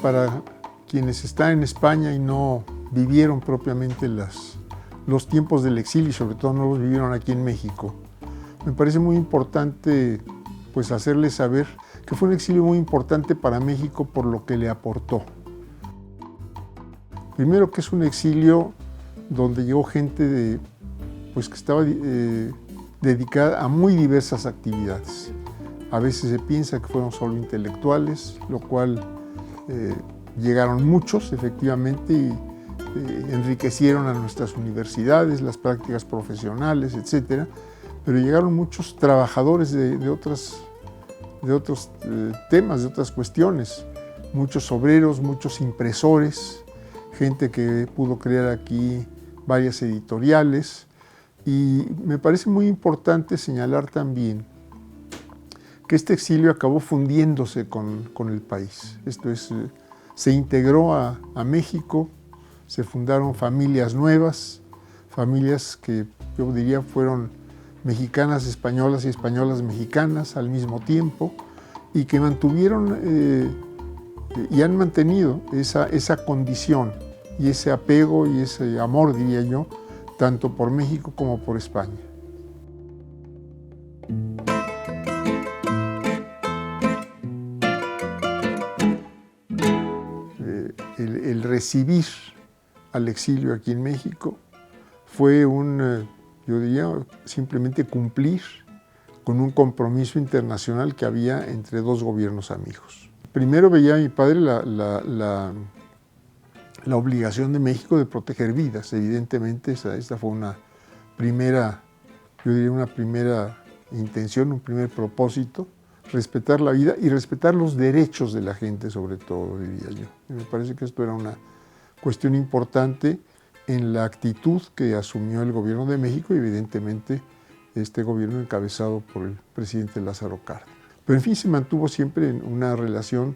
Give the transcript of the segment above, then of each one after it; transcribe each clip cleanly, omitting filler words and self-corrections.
Para quienes están en España y no vivieron propiamente los tiempos del exilio y sobre todo no los vivieron aquí en México, me parece muy importante pues hacerles saber que fue un exilio muy importante para México por lo que le aportó. Primero, que es un exilio donde llegó gente pues que estaba dedicada a muy diversas actividades. A veces se piensa que fueron solo intelectuales, lo cual llegaron muchos, efectivamente, y enriquecieron a nuestras universidades, las prácticas profesionales, etc. Pero llegaron muchos trabajadores de otros temas, de otras cuestiones, muchos obreros, muchos impresores, gente que pudo crear aquí varias editoriales. Y me parece muy importante señalar también que este exilio acabó fundiéndose con el país. Esto es, se integró a México, se fundaron familias nuevas, familias que yo diría fueron mexicanas españolas y españolas mexicanas al mismo tiempo, y que mantuvieron y han mantenido esa condición y ese apego y ese amor, diría yo, tanto por México como por España. El recibir al exilio aquí en México fue yo diría, simplemente cumplir con un compromiso internacional que había entre dos gobiernos amigos. Primero veía a mi padre la obligación de México de proteger vidas. Evidentemente, esta fue una primera, yo diría una primera intención, un primer propósito, respetar la vida y respetar los derechos de la gente, sobre todo, diría yo. Y me parece que esto era una cuestión importante en la actitud que asumió el gobierno de México y evidentemente este gobierno encabezado por el presidente Lázaro Cárdenas. Pero en fin, se mantuvo siempre en una relación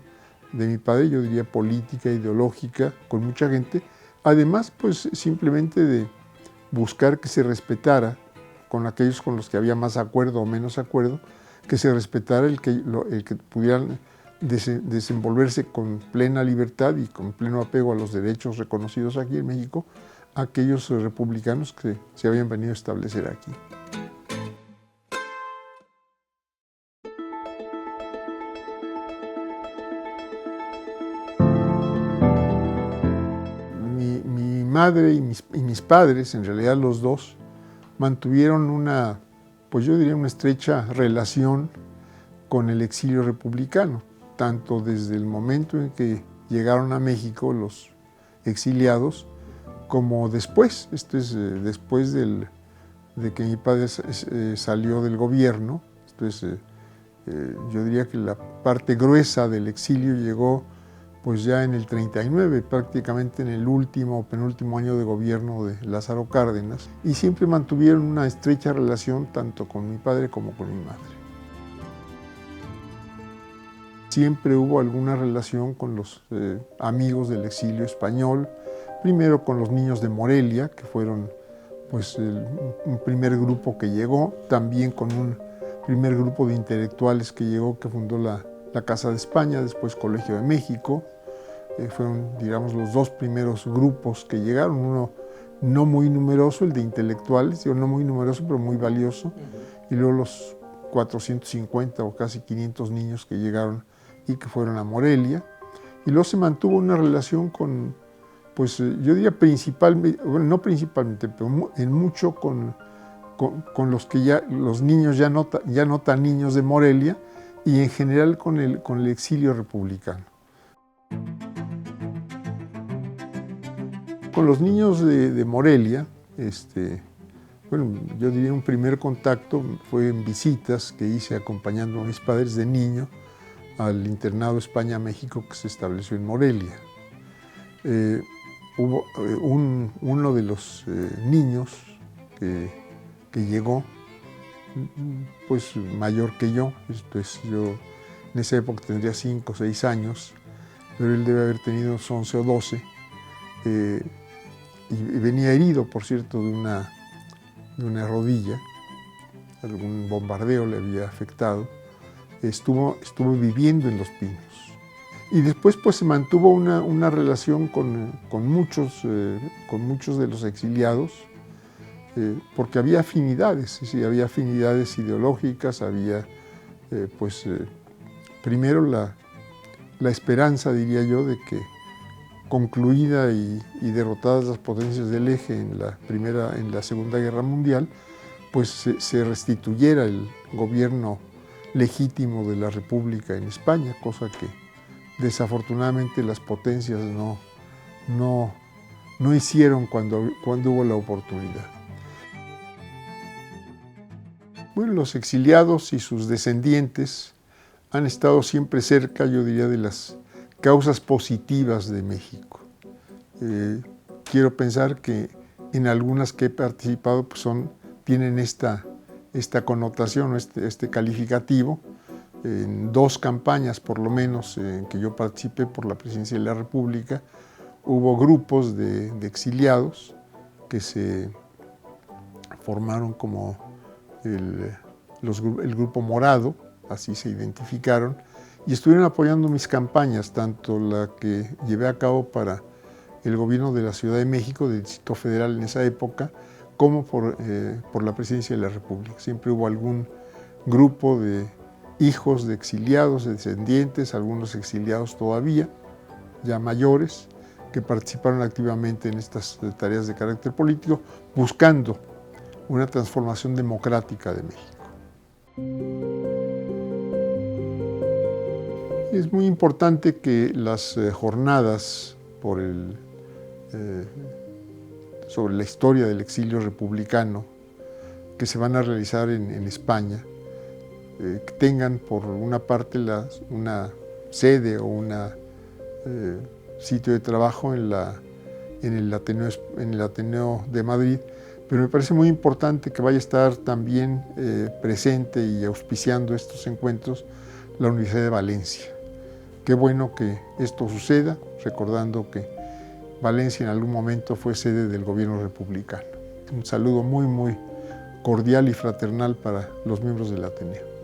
de mi padre, yo diría política, ideológica, con mucha gente, además pues simplemente de buscar que se respetara con aquellos con los que había más acuerdo o menos acuerdo, que se respetara el que pudieran desenvolverse con plena libertad y con pleno apego a los derechos reconocidos aquí en México, aquellos republicanos que se habían venido a establecer aquí. Mi madre y mis padres, en realidad los dos, mantuvieron pues yo diría una estrecha relación con el exilio republicano, tanto desde el momento en que llegaron a México los exiliados, como después. Esto es después de que mi padre salió del gobierno. Esto es, yo diría que la parte gruesa del exilio llegó pues ya en el 39, prácticamente en el último o penúltimo año de gobierno de Lázaro Cárdenas, y siempre mantuvieron una estrecha relación tanto con mi padre como con mi madre. Siempre hubo alguna relación con los amigos del exilio español, primero con los niños de Morelia, que fueron pues, un primer grupo que llegó, también con un primer grupo de intelectuales que llegó, que fundó la Casa de España, después Colegio de México. Fueron, digamos, los dos primeros grupos que llegaron, uno no muy numeroso, el de intelectuales, digo, no muy numeroso, pero muy valioso, y luego los 450 o casi 500 niños que llegaron y que fueron a Morelia. Y luego se mantuvo una relación con, pues yo diría principalmente, bueno, no principalmente, pero en mucho con los que ya, los niños ya no tan niños de Morelia, y en general con el exilio republicano. Con los niños de Morelia, bueno, yo diría un primer contacto fue en visitas que hice acompañando a mis padres de niño al internado España-México que se estableció en Morelia. Hubo uno de los niños que que llegó, pues mayor que yo. Pues yo en esa época tendría 5 o 6 años, pero él debe haber tenido 11 o 12, y venía herido, por cierto, de una rodilla. Algún bombardeo le había afectado. Estuvo viviendo en Los Pinos. Y después pues se mantuvo una relación con muchos de los exiliados, porque había afinidades, es decir, había afinidades ideológicas, había primero la esperanza, diría yo, de que concluida y derrotadas las potencias del eje en la Segunda Guerra Mundial, pues se restituyera el gobierno legítimo de la República en España, cosa que desafortunadamente las potencias no hicieron cuando hubo la oportunidad. Bueno, los exiliados y sus descendientes han estado siempre cerca, yo diría, de las causas positivas de México. Quiero pensar que en algunas que he participado pues tienen esta connotación, este calificativo. En 2 campañas, por lo menos, en que yo participé por la presidencia de la República, hubo grupos de exiliados que se formaron como el Grupo Morado, así se identificaron, y estuvieron apoyando mis campañas, tanto la que llevé a cabo para el gobierno de la Ciudad de México, del Distrito Federal en esa época, como por la presidencia de la República. Siempre hubo algún grupo de hijos de exiliados, de descendientes, algunos exiliados todavía, ya mayores, que participaron activamente en estas tareas de carácter político, buscando una transformación democrática de México. Es muy importante que las jornadas sobre la historia del exilio republicano que se van a realizar en España, que tengan por una parte una sede o un sitio de trabajo en el Ateneo de Madrid, pero me parece muy importante que vaya a estar también presente y auspiciando estos encuentros la Universidad de Valencia. Qué bueno que esto suceda, recordando que Valencia en algún momento fue sede del gobierno republicano. Un saludo muy, muy cordial y fraternal para los miembros del Ateneo.